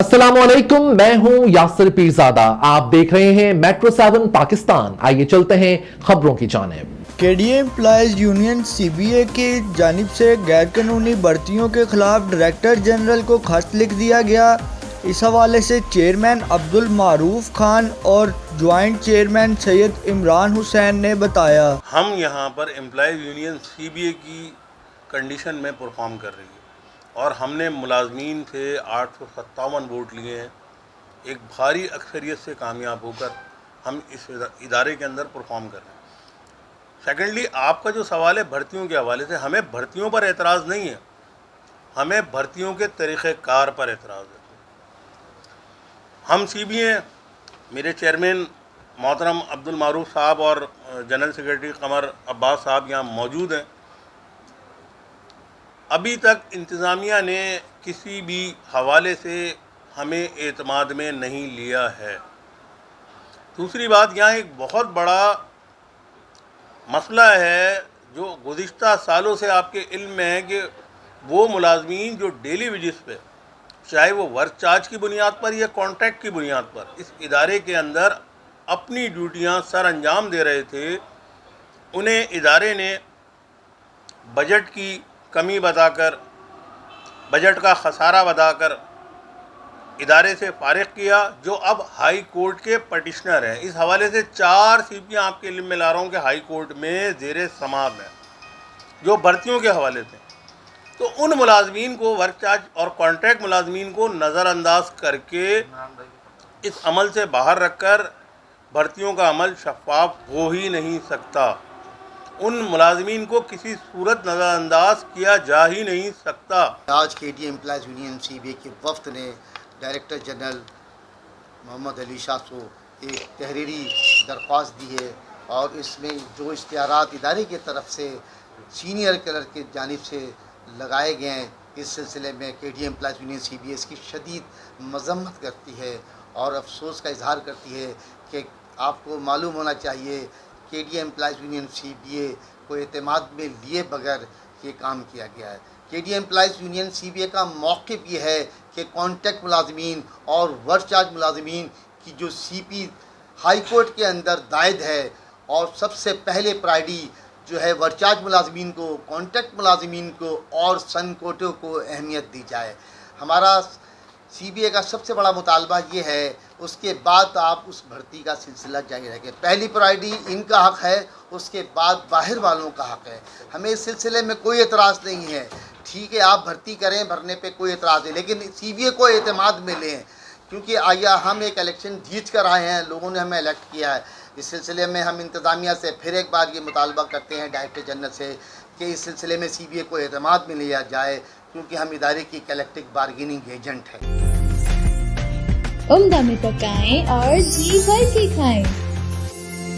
अस्सलामुअलैकुम, मैं हूं यासिर पीरजादा। आप देख रहे हैं मेट्रो 7 पाकिस्तान। आइए चलते हैं खबरों की जानिब। केडीए एम्प्लॉयज यूनियन सीबीए की जानिब से गैर कानूनी भर्तियों के खिलाफ डायरेक्टर जनरल को खत लिख दिया गया। इस हवाले से चेयरमैन अब्दुल मारूफ खान और ज्वाइंट चेयरमैन सैयद इमरान हुसैन ने बताया, हम यहाँ पर एम्प्लॉयज़ यूनियन सीबीए की कंडीशन में परफॉर्म कर रही है और हमने मुलाजमीन से 857 वोट लिए हैं। एक भारी अक्सरियत से कामयाब होकर हम इस इदारे के अंदर परफॉर्म कर रहे हैं। सेकेंडली, आपका जो सवाल है भर्तियों के हवाले से, हमें भर्तियों पर एतराज़ नहीं है, हमें भर्तियों के तरीक़ेकार पर एतराज़ है। हम सीबीए, मेरे चेयरमैन मोहतरम अब्दुल मारूफ साहब और जनरल सेक्रेटरी कमर अब्बास साहब यहाँ मौजूद हैं। अभी तक इंतज़ामिया ने किसी भी हवाले से हमें एतमाद में नहीं लिया है। दूसरी बात, यहाँ एक बहुत बड़ा मसला है जो गुज़िश्ता सालों से आपके इल्म में है कि वो मुलाजमीन जो डेली वेजेस पे, चाहे वो वर्क चार्ज की बुनियाद पर या कॉन्ट्रैक्ट की बुनियाद पर, इस इदारे के अंदर अपनी ड्यूटियाँ सर अंजाम दे रहे थे, उन्हें इदारे ने बजट की कमी बताकर, बजट का खसारा बताकर इदारे से फारिग किया, जो अब हाई कोर्ट के पटिशनर हैं। इस हवाले से 4 सीपियाँ आपके इल्म में ला रहा हूँ कि हाई कोर्ट में ज़ेरे समाअत है, जो भर्तियों के हवाले से। तो उन मुलाजमीन को, वर्क चार्ज और कॉन्ट्रैक्ट मुलाजमीन को नज़रअंदाज करके इस अमल से बाहर रखकर भर्तियों का अमल शफाफ हो ही नहीं सकता। उन मुलाजमीन को किसी सूरत नज़रअंदाज किया जा ही नहीं सकता। आज केडीए एम्प्लॉयज यूनियन सीबीए के वफ्द ने डायरेक्टर जनरल मोहम्मद अली शाह को एक तहरीरी दरख्वास्त दी है और इसमें जो इश्तिहारात इदारे की तरफ से सीनियर क्लर्क की जानिब से लगाए गए हैं, इस सिलसिले में केडीए एम्प्लॉयज यूनियन सीबीए इसकी शदीद मजम्मत करती है और अफसोस का इजहार करती है कि आपको मालूम होना चाहिए केडीए एम्प्लॉयज यूनियन सीबीए को एतमाद में लिए बगैर ये काम किया गया है। केडीए एम्प्लॉयज यूनियन सीबीए का मौक़िफ़ ये है कि कॉन्ट्रैक्ट मुलाजमीन और वर्क चार्ज मुलाजमीन की जो सीपी हाई कोर्ट के अंदर दायद है, और सबसे पहले प्रायोरिटी जो है वर्क चार्ज मुलाजमीन को, कॉन्ट्रैक्ट मुलाजमीन को और सन कोटों को अहमियत दी जाए। हमारा सीबीए का सबसे बड़ा मुतालबा ये है, उसके बाद आप उस भर्ती का सिलसिला जारी रखें। पहली प्रायोरिटी इनका हक़ है, उसके बाद बाहर वालों का हक़ है। हमें इस सिलसिले में कोई एतराज़ नहीं है। ठीक है, आप भर्ती करें, भरने पे कोई एतराज़ है, लेकिन सीबीए को एतमाद में लें, क्योंकि आया हम एक इलेक्शन जीत कर आए हैं, लोगों ने हमें इलेक्ट किया है। इस सिलसिले में हम इंतज़ामिया से फिर एक बार ये मुतालबा करते हैं डायरेक्टर जनरल से कि इस सिलसिले में सीबीए को एतमाद में लिया जाए, क्योंकि हम इदारे की कलेक्टिव बार्गेनिंग एजेंट हैं। उम्दा में पकाएं और जी भर के खाएं।